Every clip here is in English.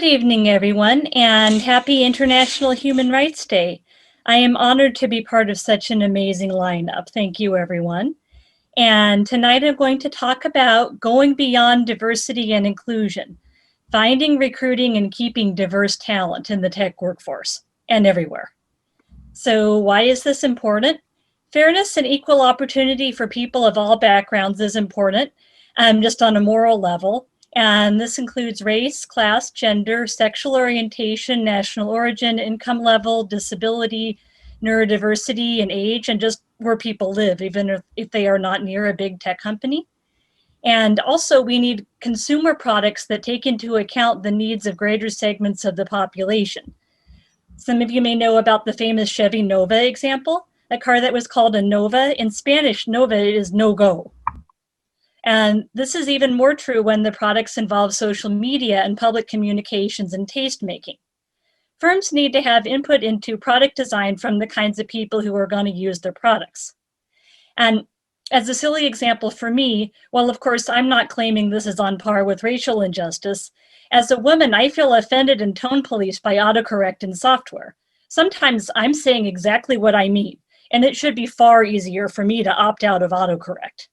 Good evening, everyone, and happy International Human Rights Day. I am honored to be part of such an amazing lineup. Thank you, everyone. And tonight I'm going to talk about going beyond diversity and inclusion, finding, recruiting, and keeping diverse talent in the tech workforce and everywhere. So why is this important? Fairness and equal opportunity for people of all backgrounds is important, just on a moral level. And this includes race, class, gender, sexual orientation, national origin, income level, disability, neurodiversity, and age, and just where people live, even if they are not near a big tech company. And also, we need consumer products that take into account the needs of greater segments of the population. Some of you may know about the famous Chevy Nova example, a car that was called a Nova. In Spanish, Nova is no-go. And this is even more true when the products involve social media and public communications and taste making. Firms need to have input into product design from the kinds of people who are going to use their products. And as a silly example for me, well, of course, I'm not claiming this is on par with racial injustice. As a woman, I feel offended and tone policed by autocorrect in software. Sometimes I'm saying exactly what I mean, and it should be far easier for me to opt out of autocorrect.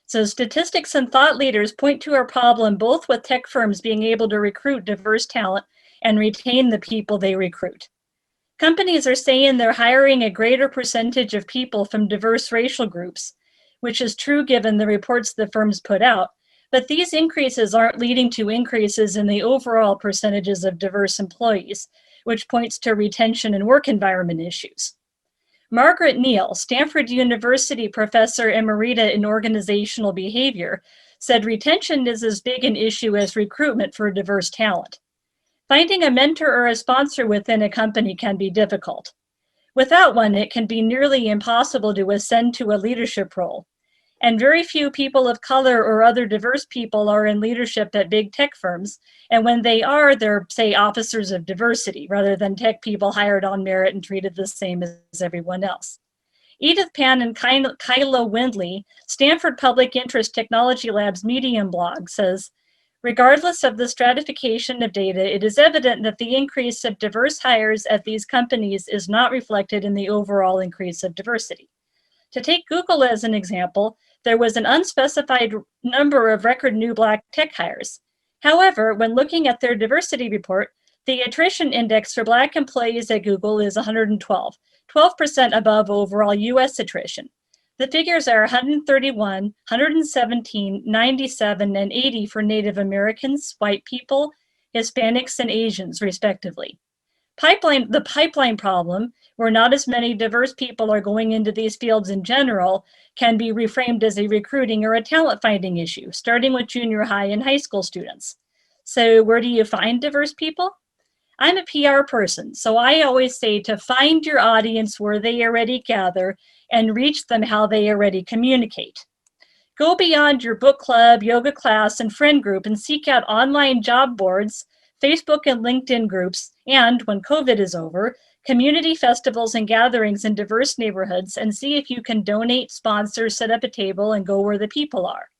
So statistics and thought leaders point to a problem both with tech firms being able to recruit diverse talent and retain the people they recruit. Companies are saying they're hiring a greater percentage of people from diverse racial groups, which is true given the reports the firms put out, but these increases aren't leading to increases in the overall percentages of diverse employees, which points to retention and work environment issues. Margaret Neal, Stanford University professor emerita in organizational behavior, said retention is as big an issue as recruitment for diverse talent. Finding a mentor or a sponsor within a company can be difficult. Without one, it can be nearly impossible to ascend to a leadership role. And very few people of color or other diverse people are in leadership at big tech firms. And when they are, they're, say, officers of diversity, rather than tech people hired on merit and treated the same as everyone else. Edith Pan and Kyla Windley, Stanford Public Interest Technology Lab's Medium blog, says, regardless of the stratification of data, it is evident that the increase of diverse hires at these companies is not reflected in the overall increase of diversity. To take Google as an example, there was an unspecified number of record new Black tech hires. However, when looking at their diversity report, the attrition index for Black employees at Google is 112, 12% above overall US attrition. The figures are 131, 117, 97, and 80 for Native Americans, white people, Hispanics, and Asians, respectively. The pipeline problem, where not as many diverse people are going into these fields in general, can be reframed as a recruiting or a talent finding issue, starting with junior high and high school students. So where do you find diverse people? I'm a PR person, so I always say to find your audience where they already gather and reach them how they already communicate. Go beyond your book club, yoga class, and friend group and seek out online job boards, Facebook and LinkedIn groups, and when COVID is over, community festivals and gatherings in diverse neighborhoods, and see if you can donate, sponsor, set up a table, and go where the people are.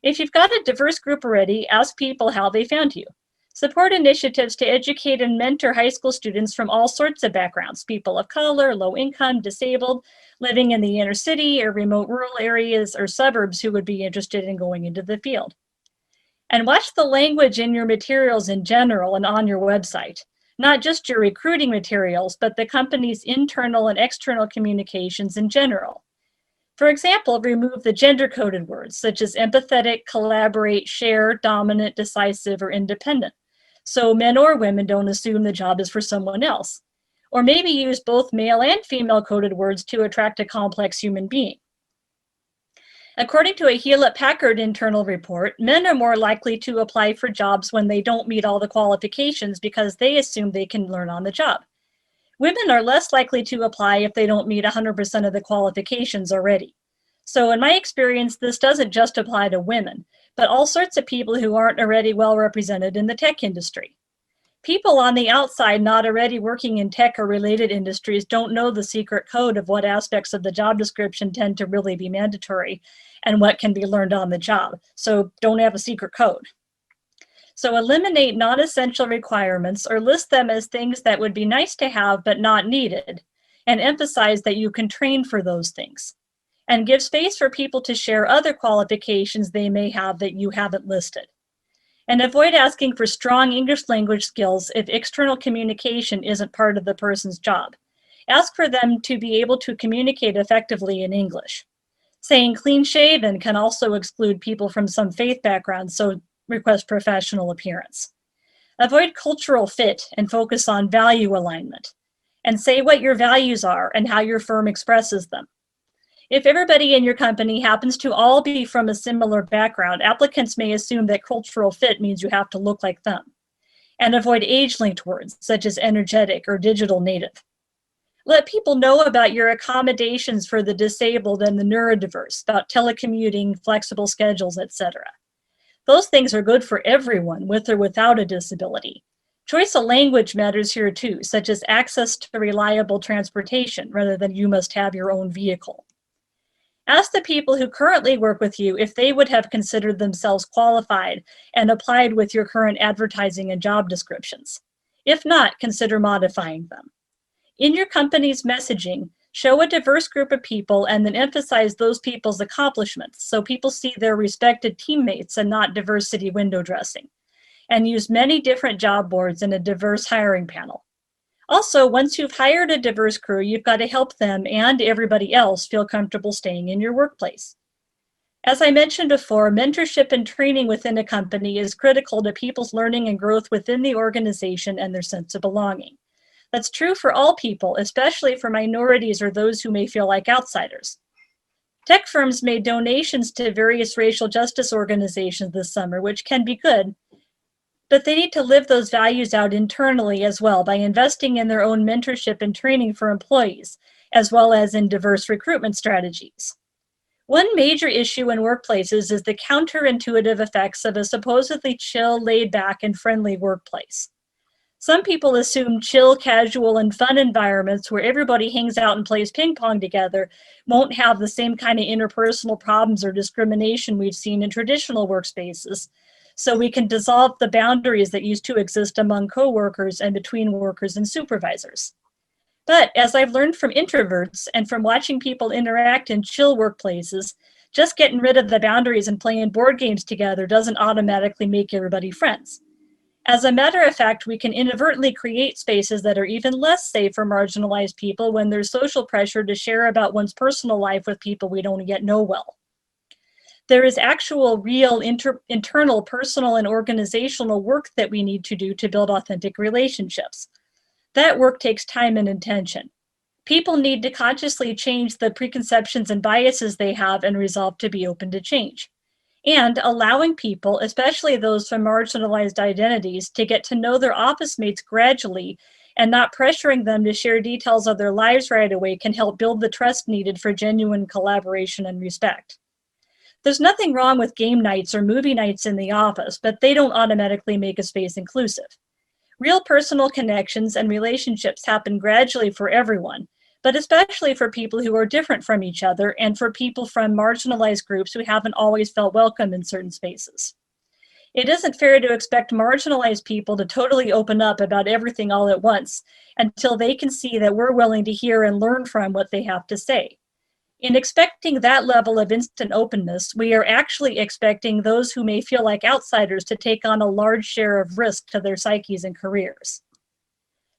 If you've got a diverse group already, ask people how they found you. Support initiatives to educate and mentor high school students from all sorts of backgrounds, people of color, low income, disabled, living in the inner city or remote rural areas or suburbs who would be interested in going into the field. And watch the language in your materials in general and on your website, not just your recruiting materials, but the company's internal and external communications in general. For example, remove the gender-coded words such as empathetic, collaborate, share, dominant, decisive, or independent, so men or women don't assume the job is for someone else. Or maybe use both male and female coded words to attract a complex human being. According to a Hewlett-Packard internal report, men are more likely to apply for jobs when they don't meet all the qualifications because they assume they can learn on the job. Women are less likely to apply if they don't meet 100% of the qualifications already. So in my experience, this doesn't just apply to women, but all sorts of people who aren't already well represented in the tech industry. People on the outside not already working in tech or related industries don't know the secret code of what aspects of the job description tend to really be mandatory and what can be learned on the job. So don't have a secret code. So eliminate non-essential requirements or list them as things that would be nice to have but not needed, and emphasize that you can train for those things. And give space for people to share other qualifications they may have that you haven't listed. And avoid asking for strong English language skills if external communication isn't part of the person's job. Ask for them to be able to communicate effectively in English. Saying clean shaven can also exclude people from some faith backgrounds, so request professional appearance. Avoid cultural fit and focus on value alignment. And say what your values are and how your firm expresses them. If everybody in your company happens to all be from a similar background, applicants may assume that cultural fit means you have to look like them. And avoid age-linked words such as energetic or digital native. Let people know about your accommodations for the disabled and the neurodiverse, about telecommuting, flexible schedules, etc. Those things are good for everyone, with or without a disability. Choice of language matters here too, such as access to reliable transportation, rather than you must have your own vehicle. Ask the people who currently work with you if they would have considered themselves qualified and applied with your current advertising and job descriptions. If not, consider modifying them. In your company's messaging, show a diverse group of people and then emphasize those people's accomplishments so people see their respected teammates and not diversity window dressing. And use many different job boards and a diverse hiring panel. Also, once you've hired a diverse crew, you've got to help them and everybody else feel comfortable staying in your workplace. As I mentioned before, mentorship and training within a company is critical to people's learning and growth within the organization and their sense of belonging. That's true for all people, especially for minorities or those who may feel like outsiders. Tech firms made donations to various racial justice organizations this summer, which can be good, but they need to live those values out internally as well by investing in their own mentorship and training for employees, as well as in diverse recruitment strategies. One major issue in workplaces is the counterintuitive effects of a supposedly chill, laid-back, and friendly workplace. Some people assume chill, casual, and fun environments where everybody hangs out and plays ping pong together won't have the same kind of interpersonal problems or discrimination we've seen in traditional workspaces, so we can dissolve the boundaries that used to exist among coworkers and between workers and supervisors. But as I've learned from introverts and from watching people interact in chill workplaces, just getting rid of the boundaries and playing board games together doesn't automatically make everybody friends. As a matter of fact, we can inadvertently create spaces that are even less safe for marginalized people when there's social pressure to share about one's personal life with people we don't yet know well. There is actual, real, internal, personal, and organizational work that we need to do to build authentic relationships. That work takes time and intention. People need to consciously change the preconceptions and biases they have and resolve to be open to change. And allowing people, especially those from marginalized identities, to get to know their office mates gradually and not pressuring them to share details of their lives right away can help build the trust needed for genuine collaboration and respect. There's nothing wrong with game nights or movie nights in the office, but they don't automatically make a space inclusive. Real personal connections and relationships happen gradually for everyone, but especially for people who are different from each other and for people from marginalized groups who haven't always felt welcome in certain spaces. It isn't fair to expect marginalized people to totally open up about everything all at once until they can see that we're willing to hear and learn from what they have to say. In expecting that level of instant openness, we are actually expecting those who may feel like outsiders to take on a large share of risk to their psyches and careers.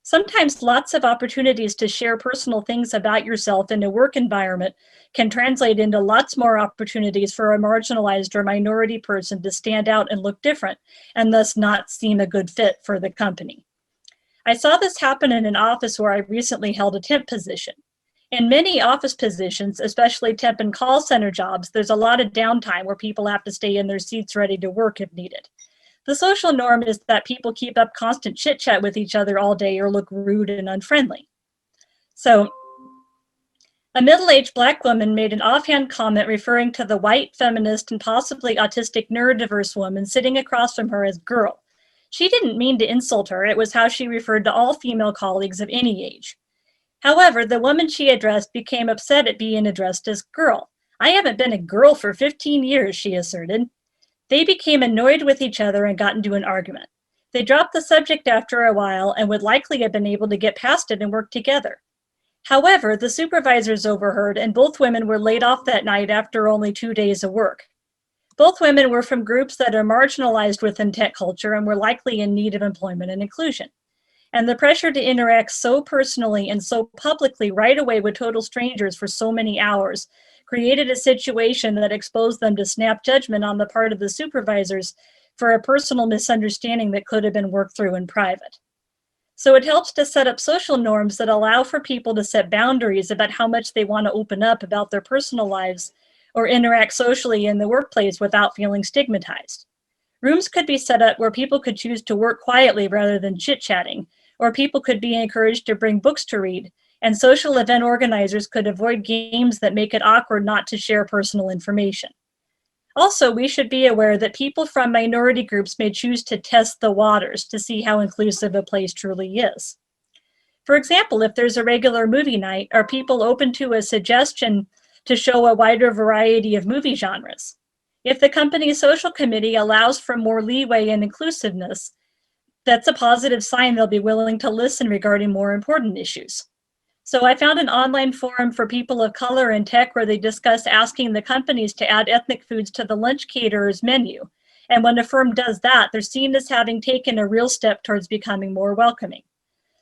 Sometimes lots of opportunities to share personal things about yourself in a work environment can translate into lots more opportunities for a marginalized or minority person to stand out and look different, and thus not seem a good fit for the company. I saw this happen in an office where I recently held a temp position. In many office positions, especially temp and call center jobs, there's a lot of downtime where people have to stay in their seats ready to work if needed. The social norm is that people keep up constant chit-chat with each other all day or look rude and unfriendly. So, a middle-aged Black woman made an offhand comment referring to the white, feminist, and possibly autistic neurodiverse woman sitting across from her as girl. She didn't mean to insult her. It was how she referred to all female colleagues of any age. However, the woman she addressed became upset at being addressed as girl. I haven't been a girl for 15 years, she asserted. They became annoyed with each other and got into an argument. They dropped the subject after a while and would likely have been able to get past it and work together. However, the supervisors overheard, and both women were laid off that night after only 2 days of work. Both women were from groups that are marginalized within tech culture and were likely in need of employment and inclusion. And the pressure to interact so personally and so publicly right away with total strangers for so many hours created a situation that exposed them to snap judgment on the part of the supervisors for a personal misunderstanding that could have been worked through in private. So it helps to set up social norms that allow for people to set boundaries about how much they want to open up about their personal lives or interact socially in the workplace without feeling stigmatized. Rooms could be set up where people could choose to work quietly rather than chit-chatting, or people could be encouraged to bring books to read, and social event organizers could avoid games that make it awkward not to share personal information. Also, we should be aware that people from minority groups may choose to test the waters to see how inclusive a place truly is. For example, if there's a regular movie night, are people open to a suggestion to show a wider variety of movie genres? If the company's social committee allows for more leeway and inclusiveness, that's a positive sign they'll be willing to listen regarding more important issues. So I found an online forum for people of color in tech where they discuss asking the companies to add ethnic foods to the lunch caterer's menu. And when a firm does that, they're seen as having taken a real step towards becoming more welcoming.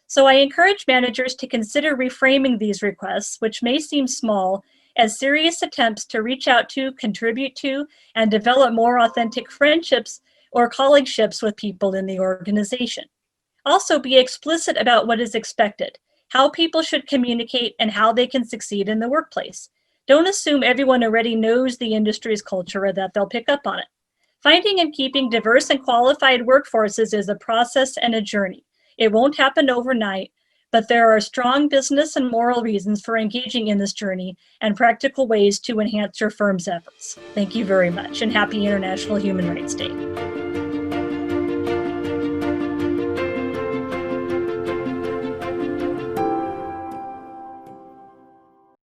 So I encourage managers to consider reframing these requests, which may seem small, as serious attempts to reach out to, contribute to, and develop more authentic friendships or colleagueships with people in the organization. Also, be explicit about what is expected, how people should communicate, and how they can succeed in the workplace. Don't assume everyone already knows the industry's culture or that they'll pick up on it. Finding and keeping diverse and qualified workforces is a process and a journey. It won't happen overnight, but there are strong business and moral reasons for engaging in this journey and practical ways to enhance your firm's efforts. Thank you very much, and happy International Human Rights Day.